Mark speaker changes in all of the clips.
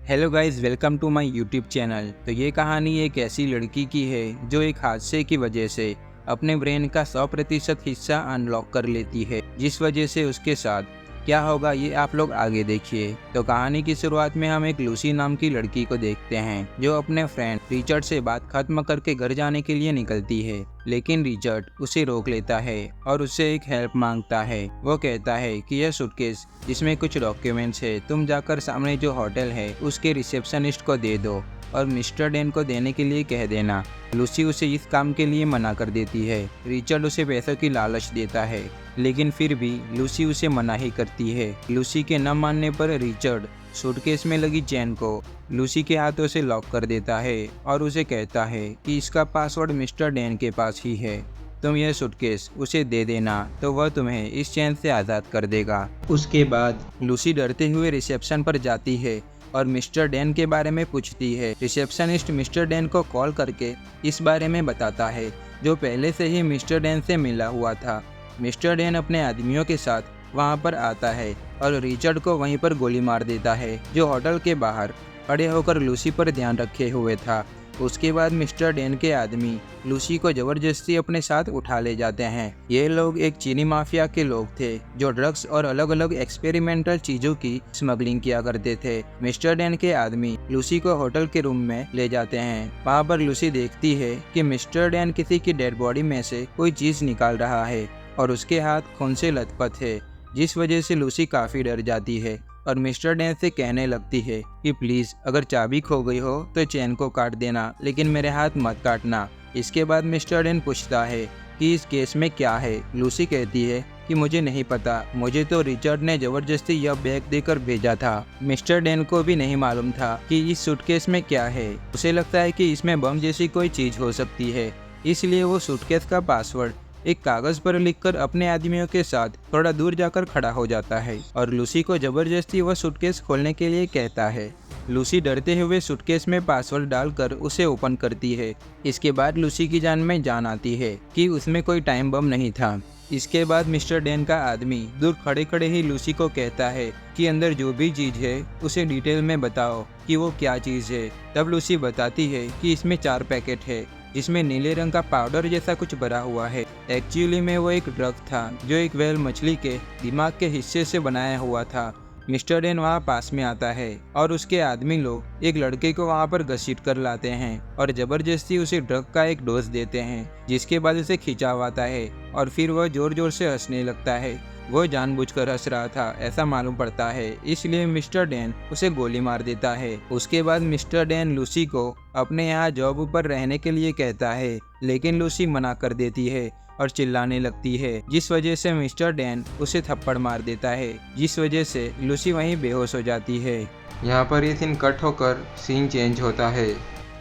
Speaker 1: Hello guys, welcome to my YouTube channel. तो ये कहानी एक ऐसी लड़की की है जो एक हादसे की वजह से अपने ब्रेन का 100% हिस्सा अनलॉक कर लेती है, जिस वजह से उसके साथ क्या होगा ये आप लोग आगे देखिए। तो कहानी की शुरुआत में हम एक लूसी नाम की लड़की को देखते हैं जो अपने फ्रेंड रिचर्ड से बात खत्म करके घर जाने के लिए निकलती है, लेकिन रिचर्ड उसे रोक लेता है और उससे एक हेल्प मांगता है। वो कहता है कि यह सूटकेस जिसमें कुछ डॉक्यूमेंट्स है, तुम जाकर सामने जो होटल है उसके रिसेप्शनिस्ट को दे दो और मिस्टर डैन को देने के लिए कह देना। लूसी उसे इस काम के लिए मना कर देती है। रिचर्ड उसे पैसों की लालच देता है, लेकिन फिर भी लूसी उसे मना ही करती है। लूसी के न मानने पर रिचर्ड सूटकेस में लगी चेन को लूसी के हाथों से लॉक कर देता है और उसे कहता है कि इसका पासवर्ड मिस्टर डैन के पास ही है। तुम यह सूटकेस उसे दे देना तो वह तुम्हें इस चैन से आज़ाद कर देगा। उसके बाद लूसी डरते हुए रिसेप्शन पर जाती है और मिस्टर डैन के बारे में पूछती है। रिसेप्शनिस्ट मिस्टर डैन को कॉल करके इस बारे में बताता है, जो पहले से ही मिस्टर डैन से मिला हुआ था। मिस्टर डैन अपने आदमियों के साथ वहां पर आता है और रिचर्ड को वहीं पर गोली मार देता है, जो होटल के बाहर खड़े होकर लूसी पर ध्यान रखे हुए था। उसके बाद मिस्टर डैन के आदमी लूसी को जबरदस्ती अपने साथ उठा ले जाते हैं। ये लोग एक चीनी माफिया के लोग थे जो ड्रग्स और अलग अलग एक्सपेरिमेंटल चीजों की स्मगलिंग किया करते थे। मिस्टर डैन के आदमी लूसी को होटल के रूम में ले जाते हैं। वहाँ पर लूसी देखती है कि मिस्टर डैन किसी की डेड बॉडी में से कोई चीज निकाल रहा है और उसके हाथ खून से लथपथ है, जिस वजह से लूसी काफी डर जाती है और मिस्टर डैन से कहने लगती है कि प्लीज अगर चाबी खो गई हो तो चैन को काट देना, लेकिन मेरे हाथ मत काटना। इसके बाद मिस्टर डैन पूछता है कि इस केस में क्या है। लूसी कहती है कि मुझे नहीं पता, मुझे तो रिचर्ड ने जबरदस्ती यह बैग देकर भेजा था। मिस्टर डैन को भी नहीं मालूम था कि इस सूटकेस में क्या है। उसे लगता है कि इसमें बम जैसी कोई चीज हो सकती है, इसलिए वो सूटकेस का पासवर्ड एक कागज पर लिखकर अपने आदमियों के साथ थोड़ा दूर जाकर खड़ा हो जाता है और लूसी को जबरदस्ती वह सूटकेस खोलने के लिए कहता है। लूसी डरते हुए सूटकेस में पासवर्ड डालकर उसे ओपन करती है। इसके बाद लूसी की जान में जान आती है कि उसमें कोई टाइम बम नहीं था। इसके बाद मिस्टर डैन का आदमी दूर खड़े खड़े ही लूसी को कहता है कि अंदर जो भी चीज है उसे डिटेल में बताओ कि वो क्या चीज है। तब लूसी बताती है कि इसमें 4 पैकेट है, जिसमें नीले रंग का पाउडर जैसा कुछ भरा हुआ है। एक्चुअली में वो एक ड्रग था जो एक व्हेल मछली के दिमाग के हिस्से से बनाया हुआ था। मिस्टर डैन वहाँ पास में आता है और उसके आदमी लोग एक लड़के को वहाँ पर घसीट कर लाते हैं और जबरदस्ती उसे ड्रग का एक डोज देते हैं, जिसके बाद उसे खिंचाव आता है और फिर वह जोर जोर से हंसने लगता है। वो जानबूझकर हंस रहा था ऐसा मालूम पड़ता है, इसलिए मिस्टर डैन उसे गोली मार देता है। उसके बाद मिस्टर डैन लूसी को अपने यहाँ जॉब पर रहने के लिए कहता है, लेकिन लूसी मना कर देती है और चिल्लाने लगती है, जिस वजह से मिस्टर डैन उसे थप्पड़ मार देता है, जिस वजह से लूसी वहीं बेहोश हो जाती है। यहाँ पर ये सीन कट होकर सीन चेंज होता है,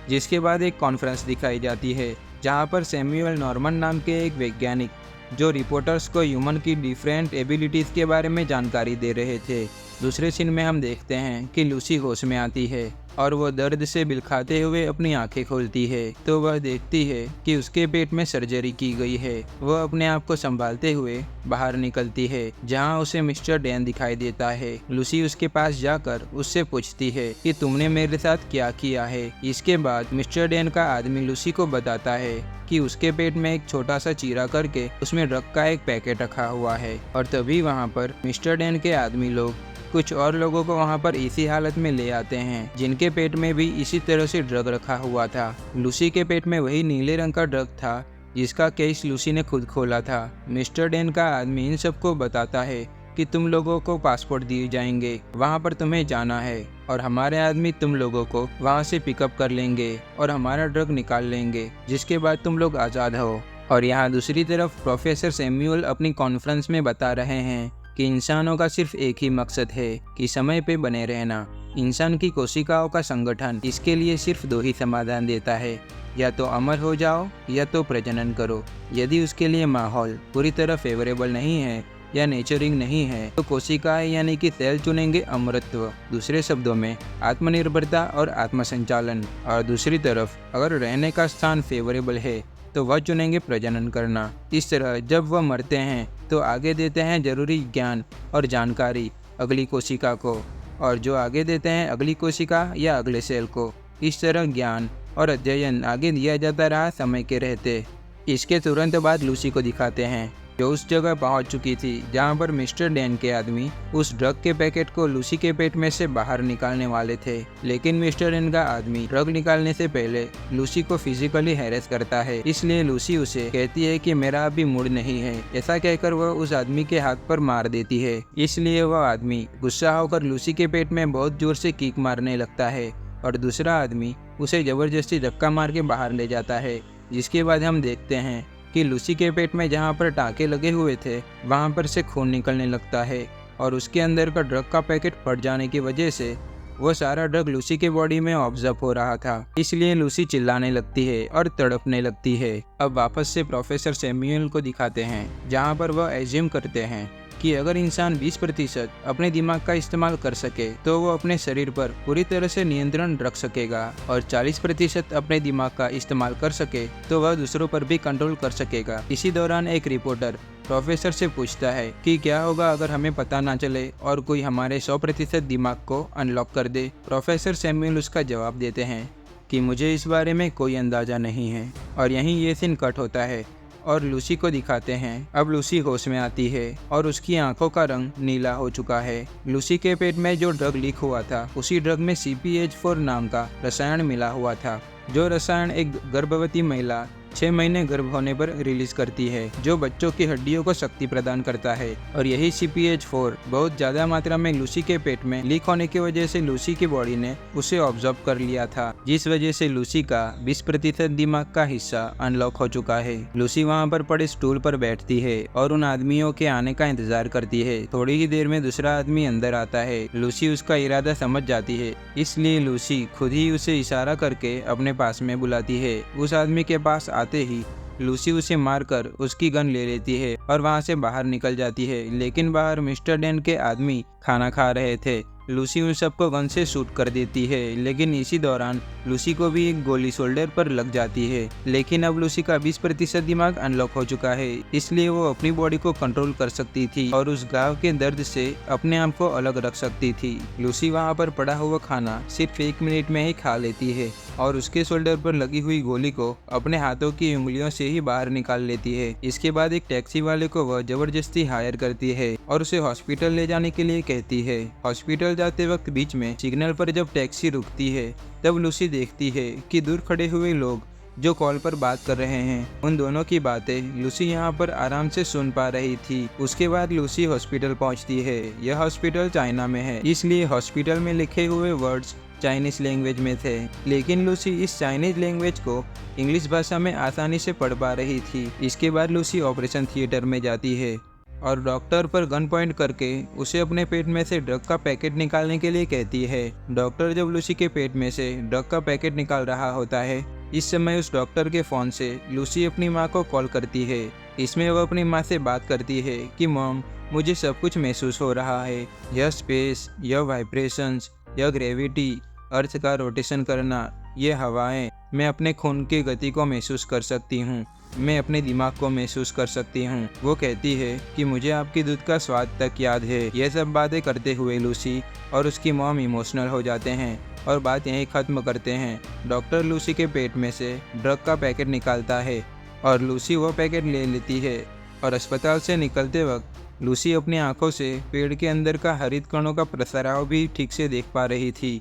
Speaker 1: जिसके बाद एक कॉन्फ्रेंस दिखाई जाती है जहाँ पर सैमुअल नॉर्मन नाम के एक वैज्ञानिक जो रिपोर्टर्स को ह्यूमन की डिफरेंट एबिलिटीज़ के बारे में जानकारी दे रहे थे। दूसरे सीन में हम देखते हैं कि लूसी होश में आती है और वह दर्द से बिलखाते हुए अपनी आंखें खोलती है तो वह देखती है कि उसके पेट में सर्जरी की गई है। वह अपने आप को संभालते हुए बाहर निकलती है, जहां उसे मिस्टर डैन दिखाई देता है। लूसी उसके पास जाकर उससे पूछती है कि तुमने मेरे साथ क्या किया है। इसके बाद मिस्टर डैन का आदमी लूसी को बताता है कि उसके पेट में एक छोटा सा चीरा करके उसमें ड्रग का एक पैकेट रखा हुआ है और तभी वहाँ पर मिस्टर डैन के आदमी लोग कुछ और लोगों को वहाँ पर इसी हालत में ले आते हैं, जिनके पेट में भी इसी तरह से ड्रग रखा हुआ था। लूसी के पेट में वही नीले रंग का ड्रग था जिसका केस लूसी ने खुद खोला था। मिस्टर डैन का आदमी इन सबको बताता है कि तुम लोगों को पासपोर्ट दिए जाएंगे, वहाँ पर तुम्हें जाना है और हमारे आदमी तुम लोगों को वहाँ से पिकअप कर लेंगे और हमारा ड्रग निकाल लेंगे, जिसके बाद तुम लोग आज़ाद हो। और यहाँ दूसरी तरफ प्रोफेसर सैमुअल अपनी कॉन्फ्रेंस में बता रहे हैं कि इंसानों का सिर्फ एक ही मकसद है कि समय पे बने रहना। इंसान की कोशिकाओं का संगठन इसके लिए सिर्फ 2 ही समाधान देता है, या तो अमर हो जाओ या तो प्रजनन करो। यदि उसके लिए माहौल पूरी तरह फेवरेबल नहीं है या नेचरिंग नहीं है तो कोशिकाएं यानी कि सेल चुनेंगे अमरत्व, दूसरे शब्दों में आत्मनिर्भरता और आत्मसंचालन। और दूसरी तरफ अगर रहने का स्थान फेवरेबल है तो वह चुनेंगे प्रजनन करना। इस तरह जब वह मरते हैं तो आगे देते हैं जरूरी ज्ञान और जानकारी अगली कोशिका को और जो आगे देते हैं अगली कोशिका या अगले सेल को। इस तरह ज्ञान और अध्ययन आगे दिया जाता रहा समय के रहते। इसके तुरंत बाद लूसी को दिखाते हैं, जो उस जगह पहुंच चुकी थी जहां पर मिस्टर डैन के आदमी उस ड्रग के पैकेट को लूसी के पेट में से बाहर निकालने वाले थे। लेकिन मिस्टर डैन का आदमी ड्रग निकालने से पहले लूसी को फिजिकली हैरेस करता है, इसलिए लूसी उसे कहती है कि मेरा अभी मूड नहीं है। ऐसा कहकर वह उस आदमी के हाथ पर मार देती है। इसलिए वह आदमी गुस्सा होकर लूसी के पेट में बहुत जोर से किक मारने लगता है और दूसरा आदमी उसे जबरदस्ती धक्का मार के बाहर ले जाता है। जिसके बाद हम देखते हैं कि लूसी के पेट में जहाँ पर टाँके लगे हुए थे वहाँ पर से खून निकलने लगता है और उसके अंदर का ड्रग का पैकेट फट जाने की वजह से वो सारा ड्रग लूसी के बॉडी में ऑब्जर्व हो रहा था। इसलिए लूसी चिल्लाने लगती है और तड़पने लगती है। अब वापस से प्रोफेसर सैमुअल को दिखाते हैं, जहाँ पर वह एज्यूम करते हैं कि अगर इंसान 20% अपने दिमाग का इस्तेमाल कर सके तो वो अपने शरीर पर पूरी तरह से नियंत्रण रख सकेगा और 40% अपने दिमाग का इस्तेमाल कर सके तो वह दूसरों पर भी कंट्रोल कर सकेगा। इसी दौरान एक रिपोर्टर प्रोफेसर से पूछता है कि क्या होगा अगर हमें पता ना चले और कोई हमारे 100% दिमाग को अनलॉक कर दे। प्रोफेसर सैमुअल उसका जवाब देते हैं कि मुझे इस बारे में कोई अंदाजा नहीं है। और यहीं ये सीन कट होता है और लूसी को दिखाते हैं। अब लूसी होश में आती है और उसकी आंखों का रंग नीला हो चुका है। लूसी के पेट में जो ड्रग लीक हुआ था उसी ड्रग में CPH4 नाम का रसायन मिला हुआ था, जो रसायन एक गर्भवती महिला 6 महीने गर्भ होने पर रिलीज करती है, जो बच्चों की हड्डियों को शक्ति प्रदान करता है। और यही CPH4 बहुत ज्यादा मात्रा में लूसी के पेट में लीक होने की वजह से लूसी की बॉडी ने उसे ऑब्जर्व कर लिया था, जिस वजह से लूसी का 20% दिमाग का हिस्सा अनलॉक हो चुका है। लूसी वहाँ पर पड़े स्टूल पर बैठती है और उन आदमियों के आने का इंतजार करती है। थोड़ी ही देर में दूसरा आदमी अंदर आता है। लूसी उसका इरादा समझ जाती है, इसलिए लूसी खुद ही उसे इशारा करके अपने पास में बुलाती है। उस आदमी के पास आते ही लूसी उसे मारकर उसकी गन ले लेती है और वहां से बाहर निकल जाती है। लेकिन बाहर मिस्टर डैन के आदमी खाना खा रहे थे। लूसी उन सबको गन से शूट कर देती है, लेकिन इसी दौरान लूसी को भी एक गोली शोल्डर पर लग जाती है। लेकिन अब लूसी का 20% दिमाग अनलॉक हो चुका है, इसलिए वो अपनी बॉडी को कंट्रोल कर सकती थी और उस घाव के दर्द से अपने आप को अलग रख सकती थी। लूसी वहाँ पर पड़ा हुआ खाना सिर्फ 1 मिनट में ही खा लेती है और उसके शोल्डर पर लगी हुई गोली को अपने हाथों की उंगलियों से ही बाहर निकाल लेती है। इसके बाद एक टैक्सी वाले को वह जबरदस्ती हायर करती है और उसे हॉस्पिटल ले जाने के लिए कहती है। हॉस्पिटल जाते वक्त बीच में सिग्नल पर जब टैक्सी रुकती है तब लूसी देखती है कि दूर खड़े हुए लोग जो कॉल पर बात कर रहे हैं, उन दोनों की बातें लूसी यहाँ पर आराम से सुन पा रही थी। उसके बाद लूसी हॉस्पिटल पहुँचती है। यह हॉस्पिटल चाइना में है, इसलिए हॉस्पिटल में लिखे हुए वर्ड्स चाइनीज लैंग्वेज में थे। लेकिन लूसी इस चाइनीज लैंग्वेज को इंग्लिश भाषा में आसानी से पढ़ पा रही थी। इसके बाद लूसी ऑपरेशन थिएटर में जाती है और डॉक्टर पर गन पॉइंट करके उसे अपने पेट में से ड्रग का पैकेट निकालने के लिए कहती है। डॉक्टर जब लूसी के पेट में से ड्रग का पैकेट निकाल रहा होता है, इस समय उस डॉक्टर के फ़ोन से लूसी अपनी माँ को कॉल करती है। इसमें वह अपनी माँ से बात करती है कि मॉम, मुझे सब कुछ महसूस हो रहा है। यह स्पेस, यह वाइब्रेशंस, यह ग्रेविटी, अर्थ का रोटेशन करना, ये हवाएं, मैं अपने खून की गति को महसूस कर सकती हूँ, मैं अपने दिमाग को महसूस कर सकती हूँ। वो कहती है कि मुझे आपकी दूध का स्वाद तक याद है। यह सब बातें करते हुए लूसी और उसकी मॉम इमोशनल हो जाते हैं और बात यहीं ख़त्म करते हैं। डॉक्टर लूसी के पेट में से ड्रग का पैकेट निकालता है और लूसी वो पैकेट ले लेती है और अस्पताल से निकलते वक्त लूसी अपनी आंखों से पेड़ के अंदर का हरित कणों का प्रसराव भी ठीक से देख पा रही थी।